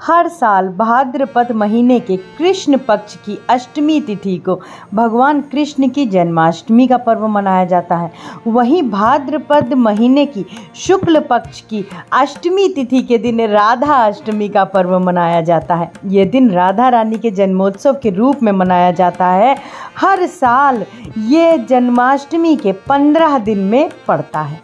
हर साल भाद्रपद महीने के कृष्ण पक्ष की अष्टमी तिथि को भगवान कृष्ण की जन्माष्टमी का पर्व मनाया जाता है। वहीं भाद्रपद महीने की शुक्ल पक्ष की अष्टमी तिथि के दिन राधा अष्टमी का पर्व मनाया जाता है। ये दिन राधा रानी के जन्मोत्सव के रूप में मनाया जाता है। हर साल ये जन्माष्टमी के 15 दिन में पड़ता है।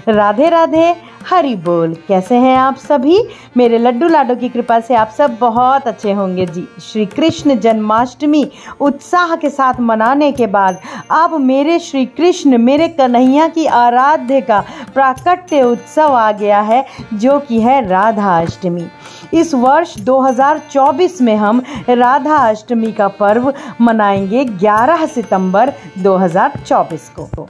राधे राधे, हरि बोल। कैसे हैं आप सभी? मेरे लड्डू लाडो की कृपा से आप सब बहुत अच्छे होंगे जी। श्री कृष्ण जन्माष्टमी उत्साह के साथ मनाने के बाद अब मेरे श्री कृष्ण, मेरे कन्हैया की आराध्य का प्राकट्य उत्सव आ गया है, जो कि है राधा अष्टमी। इस वर्ष 2024 में हम राधा अष्टमी का पर्व मनाएंगे 11 सितंबर 2024 को।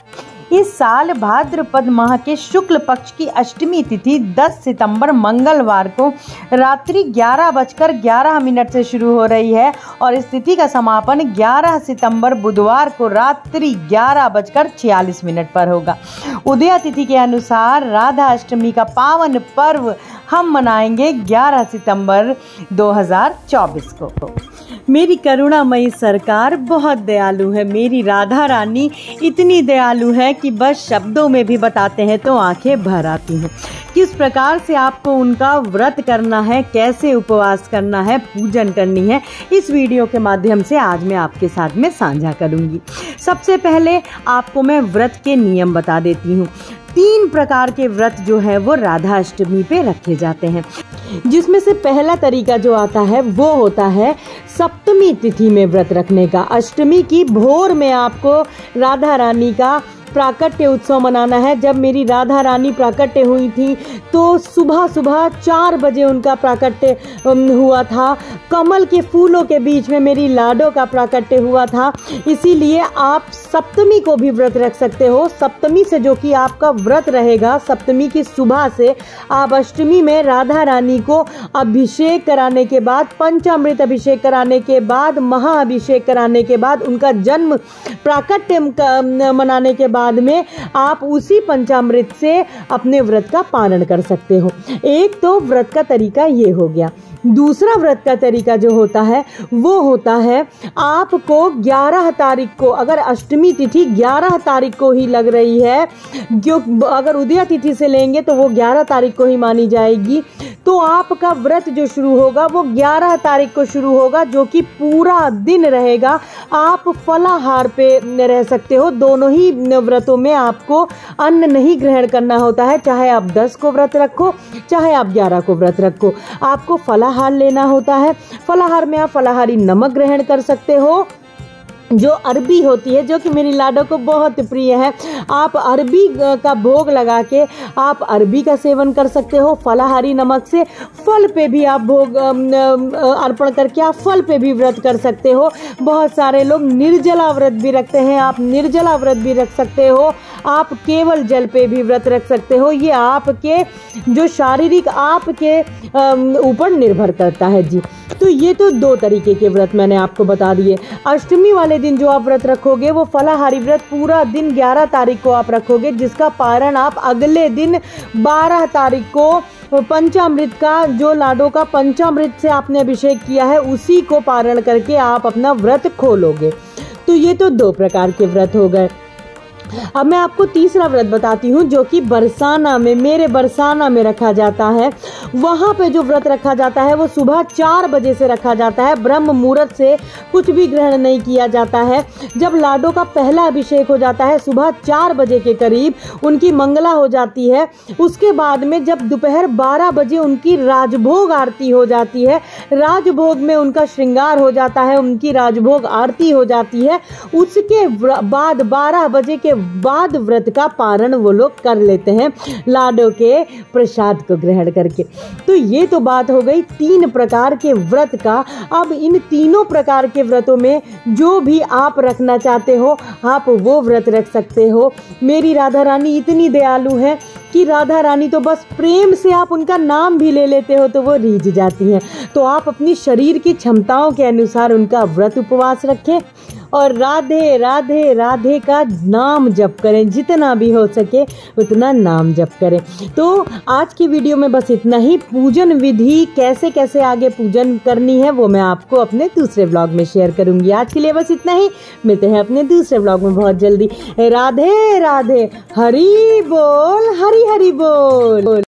इस साल भाद्रपद माह के शुक्ल पक्ष की अष्टमी तिथि 10 सितंबर मंगलवार को रात्रि 11:11 से शुरू हो रही है और इस तिथि का समापन 11 सितंबर बुधवार को रात्रि 11:46 पर होगा। उदय तिथि के अनुसार राधा अष्टमी का पावन पर्व हम मनाएंगे 11 सितंबर 2024 को। मेरी करुणामयी सरकार बहुत दयालु है। मेरी राधा रानी इतनी दयालु है कि बस शब्दों में भी बताते हैं तो आंखें भर आती हैं। किस प्रकार से आपको उनका व्रत करना है, कैसे उपवास करना है, पूजन करनी है, इस वीडियो के माध्यम से आज मैं आपके साथ में साझा करूंगी। सबसे पहले आपको मैं व्रत के नियम बता देती हूँ। 3 प्रकार के व्रत जो है वो राधा अष्टमी पे रखे जाते हैं, जिसमें से पहला तरीका जो आता है वो होता है सप्तमी तिथि में व्रत रखने का। अष्टमी की भोर में आपको राधा रानी का प्राकट्य उत्सव मनाना है। जब मेरी राधा रानी प्राकट्य हुई थी तो सुबह 4 बजे उनका प्राकट्य हुआ था। कमल के फूलों के बीच में मेरी लाडो का प्राकट्य हुआ था। इसीलिए आप सप्तमी को भी व्रत रख सकते हो। सप्तमी से जो कि आपका व्रत रहेगा, सप्तमी की सुबह से आप अष्टमी में राधा रानी को अभिषेक कराने के बाद, पंचामृत अभिषेक कराने के बाद, महाअभिषेक कराने के बाद, उनका जन्म प्राकट्य मनाने के बाद में आप उसी पंचामृत से अपने व्रत का पालन कर सकते हो। एक तो व्रत का तरीका ये हो गया। दूसरा व्रत का तरीका जो होता है वो होता है आपको 11 तारीख को, अगर अष्टमी तिथि 11 तारीख को ही लग रही है, जो अगर उदय तिथि से लेंगे तो वो 11 तारीख को ही मानी जाएगी, तो आपका व्रत जो शुरू होगा वो 11 तारीख को शुरू होगा, जो कि पूरा दिन रहेगा। आप फलाहार पे रह सकते हो। दोनों ही व्रतों में आपको अन्न नहीं ग्रहण करना होता है, चाहे आप 10 को व्रत रखो, चाहे आप 11 को व्रत रखो। आपको फलाहार लेना होता है। फलाहार में आप फलाहारी नमक ग्रहण कर सकते हो, जो अरबी होती है, जो कि मेरी लाडो को बहुत प्रिय है। आप अरबी का भोग लगा के आप अरबी का सेवन कर सकते हो। फलाहारी नमक से फल पे भी आप भोग अर्पण करके आप फल पे भी व्रत कर सकते हो। बहुत सारे लोग निर्जला व्रत भी रखते हैं, आप निर्जला व्रत भी रख सकते हो। आप केवल जल पे भी व्रत रख सकते हो। ये आपके जो शारीरिक आपके ऊपर निर्भर करता है जी। तो ये तो 2 तरीके के व्रत मैंने आपको बता दिए। अष्टमी वाले दिन जो आप व्रत रखोगे वो फलाहारी व्रत पूरा दिन 11 तारीख को आप रखोगे, जिसका पारण आप अगले दिन 12 तारीख को पंचामृत का, जो लाडो का पंचामृत से आपने अभिषेक किया है, उसी को पारण करके आप अपना व्रत खोलोगे। तो ये तो 2 प्रकार के व्रत हो गए। अब मैं आपको तीसरा व्रत बताती हूँ, जो कि बरसाना में, मेरे बरसाना में रखा जाता है। वहाँ पे जो व्रत रखा जाता है वो सुबह 4 बजे से रखा जाता है। ब्रह्म मुहूर्त से कुछ भी ग्रहण नहीं किया जाता है। जब लाडो का पहला अभिषेक हो जाता है सुबह 4 बजे के करीब, उनकी मंगला हो जाती है। उसके बाद में जब दोपहर 12 बजे उनकी राजभोग आरती हो जाती है, राजभोग में उनका श्रृंगार हो जाता है, उनकी राजभोग आरती हो जाती है। उसके बाद 12 बजे के बाद व्रत का पारण वो लोग कर लेते हैं, लाडो के प्रसाद को ग्रहण करके। तो ये तो बात हो गई 3 प्रकार के व्रत का। अब इन तीनों प्रकार के व्रतों में जो भी आप रखना चाहते हो आप वो व्रत रख सकते हो। मेरी राधा रानी इतनी दयालु है कि राधा रानी तो बस प्रेम से आप उनका नाम भी ले लेते हो तो वो रीझ जाती हैं। तो आप अपनी शरीर की क्षमताओं के अनुसार उनका व्रत उपवास रखें और राधे राधे राधे का नाम जप करें, जितना भी हो सके उतना नाम जप करें। तो आज की वीडियो में बस इतना ही। पूजन विधि कैसे कैसे आगे पूजन करनी है वो मैं आपको अपने दूसरे व्लॉग में शेयर करूंगी। आज के लिए बस इतना ही, मिलते हैं अपने दूसरे व्लॉग में बहुत जल्दी। राधे राधे, हरि बोल, हरि हरि बोल।